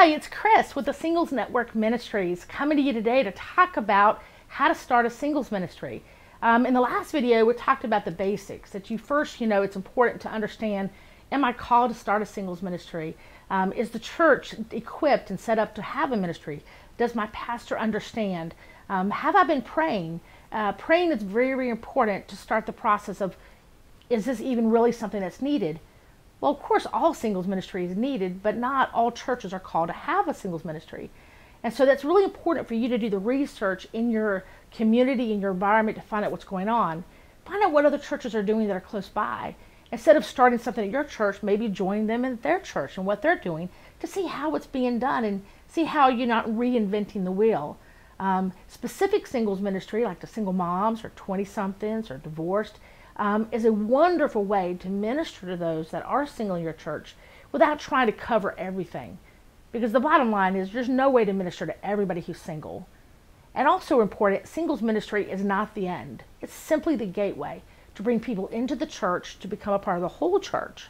Hi, it's Chris with the Singles Network Ministries coming to you today to talk about how to start a singles ministry. In the last video, we talked about the basics, that you first, it's important to understand, am I called to start a singles ministry? Is the church equipped and set up to have a ministry? Does my pastor understand? Have I been praying? Praying is very, very important to start the process of, is this even really something that's needed? Well, of course, all singles ministry is needed, but not all churches are called to have a singles ministry. And so that's really important for you to do the research in your community, in your environment, to find out what's going on. Find out what other churches are doing that are close by. Instead of starting something at your church, maybe join them in their church and what they're doing to see how it's being done and see how you're not reinventing the wheel. Specific singles ministry, like the single moms or 20-somethings or divorced, is a wonderful way to minister to those that are single in your church without trying to cover everything. Because the bottom line is there's no way to minister to everybody who's single. And also important, singles ministry is not the end. It's simply the gateway to bring people into the church to become a part of the whole church.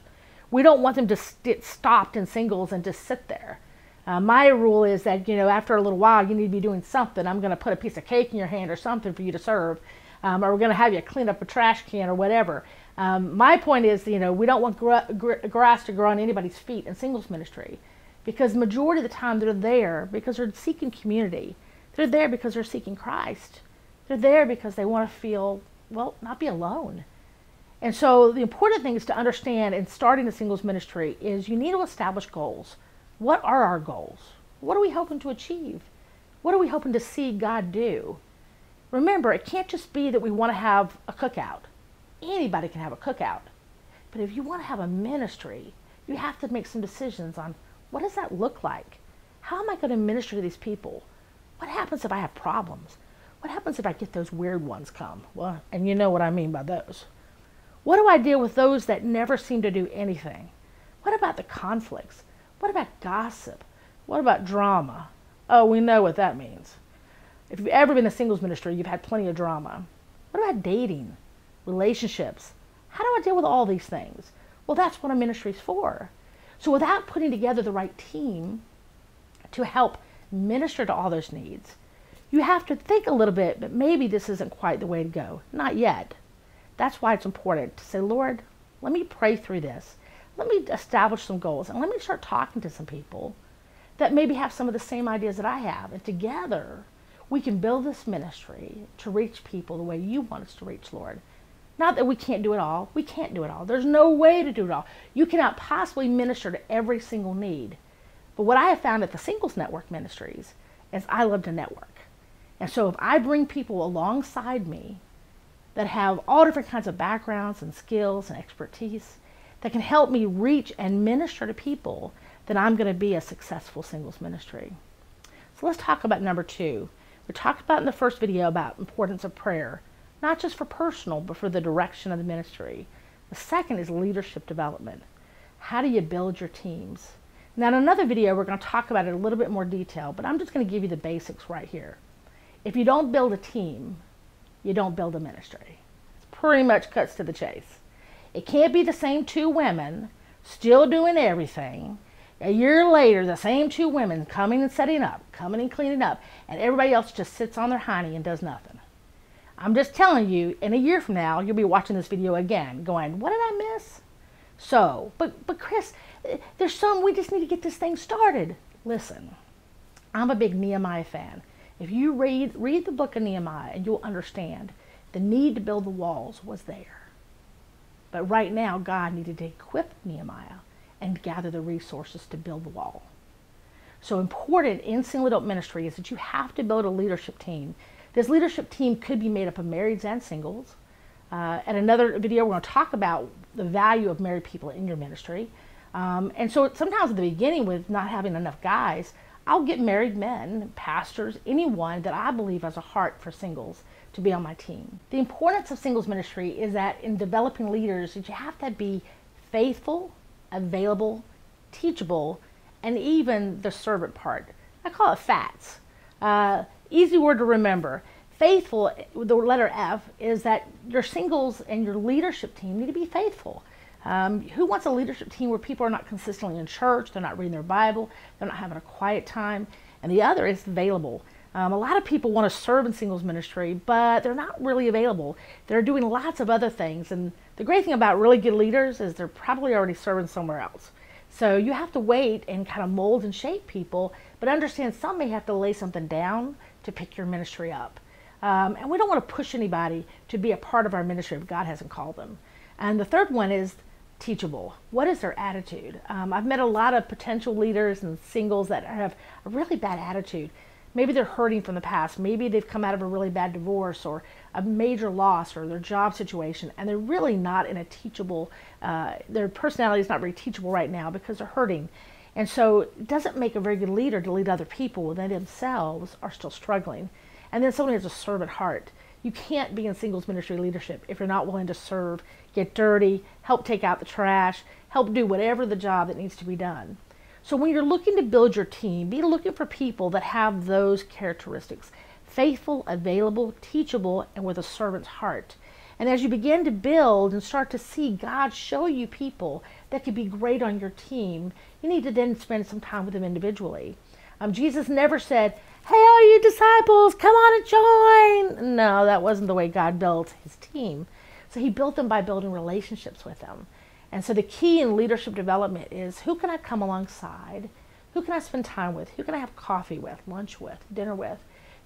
We don't want them to get stopped in singles and just sit there. My rule is that, after a little while, you need to be doing something. I'm going to put a piece of cake in your hand or something for you to serve. Or we're going to have you clean up a trash can or whatever. My point is, we don't want grass to grow on anybody's feet in singles ministry, because the majority of the time they're there because they're seeking community. They're there because they're seeking Christ. They're there because they want to feel, not be alone. And so the important thing is to understand in starting a singles ministry is you need to establish goals. What are our goals? What are we hoping to achieve? What are we hoping to see God do? Remember, it can't just be that we want to have a cookout. Anybody can have a cookout. But if you want to have a ministry, you have to make some decisions on what does that look like? How am I going to minister to these people? What happens if I have problems? What happens if I get those weird ones come? Well, and you know what I mean by those. What do I deal with those that never seem to do anything? What about the conflicts? What about gossip? What about drama? Oh, we know what that means. If you've ever been in a singles ministry, you've had plenty of drama. What about dating, relationships? How do I deal with all these things? Well, that's what a ministry is for. So without putting together the right team to help minister to all those needs, you have to think a little bit, but maybe this isn't quite the way to go. Not yet. That's why it's important to say, Lord, let me pray through this. Let me establish some goals, and let me start talking to some people that maybe have some of the same ideas that I have. And together, we can build this ministry to reach people the way you want us to reach, Lord. Not that we can't do it all. We can't do it all. There's no way to do it all. You cannot possibly minister to every single need. But what I have found at the Singles Network Ministries is I love to network. And so if I bring people alongside me that have all different kinds of backgrounds and skills and expertise that can help me reach and minister to people, then I'm going to be a successful singles ministry. So let's talk about number 2. We talked about in the first video about importance of prayer, not just for personal, but for the direction of the ministry. The second is leadership development. How do you build your teams? Now in another video, we're going to talk about it in a little bit more detail, but I'm just going to give you the basics right here. If you don't build a team, you don't build a ministry. It pretty much cuts to the chase. It can't be the same 2 women still doing everything. A year later, the same 2 women coming and setting up, coming and cleaning up, and everybody else just sits on their hiney and does nothing. I'm just telling you, in a year from now, you'll be watching this video again, going, what did I miss? So, but Chris, we just need to get this thing started. Listen, I'm a big Nehemiah fan. If you read the book of Nehemiah, and you'll understand the need to build the walls was there. But right now, God needed to equip Nehemiah and gather the resources to build the wall. So important in single adult ministry is that you have to build a leadership team. This leadership team could be made up of marrieds and singles. At another video, we're going to talk about the value of married people in your ministry. And so sometimes at the beginning, with not having enough guys, I'll get married men, pastors, anyone that I believe has a heart for singles to be on my team. The importance of singles ministry is that in developing leaders, that you have to be faithful, available, teachable, and even the servant part. I call it FATS. Easy word to remember. Faithful, the letter F, is that your singles and your leadership team need to be faithful. Who wants a leadership team where people are not consistently in church, they're not reading their Bible, they're not having a quiet time? And the other is available. A lot of people want to serve in singles ministry, but they're not really available. They're doing lots of other things. And the great thing about really good leaders is they're probably already serving somewhere else. So you have to wait and kind of mold and shape people, but understand some may have to lay something down to pick your ministry up. And we don't want to push anybody to be a part of our ministry if God hasn't called them. And the third one is teachable. What is their attitude? I've met a lot of potential leaders and singles that have a really bad attitude. Maybe they're hurting from the past. Maybe they've come out of a really bad divorce or a major loss or their job situation, and they're really not in a teachable, their personality is not very teachable right now because they're hurting. And so it doesn't make a very good leader to lead other people when they themselves are still struggling. And then someone has a servant heart. You can't be in singles ministry leadership if you're not willing to serve, get dirty, help take out the trash, help do whatever the job that needs to be done. So when you're looking to build your team, be looking for people that have those characteristics: faithful, available, teachable, and with a servant's heart. And as you begin to build and start to see God show you people that could be great on your team, you need to then spend some time with them individually. Jesus never said, "Hey, all you disciples, come on and join." No, that wasn't the way God built his team. So he built them by building relationships with them. And so the key in leadership development is, who can I come alongside? Who can I spend time with? Who can I have coffee with, lunch with, dinner with?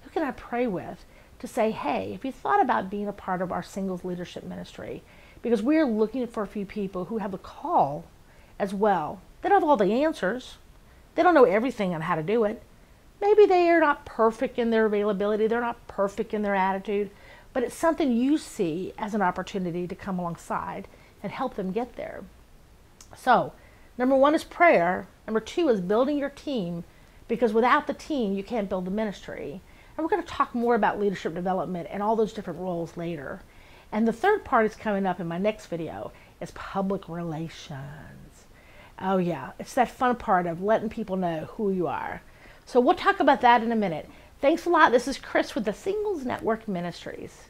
Who can I pray with to say, hey, if you thought about being a part of our singles leadership ministry, because we're looking for a few people who have the call as well. They don't have all the answers. They don't know everything on how to do it. Maybe they are not perfect in their availability. They're not perfect in their attitude, but it's something you see as an opportunity to come alongside and help them get there. So, number one is prayer. Number two is building your team, because without the team, you can't build the ministry. And we're going to talk more about leadership development and all those different roles later. And the third part is coming up in my next video, is public relations. Oh yeah, it's that fun part of letting people know who you are. So we'll talk about that in a minute. Thanks a lot. This is Chris with the Singles Network Ministries.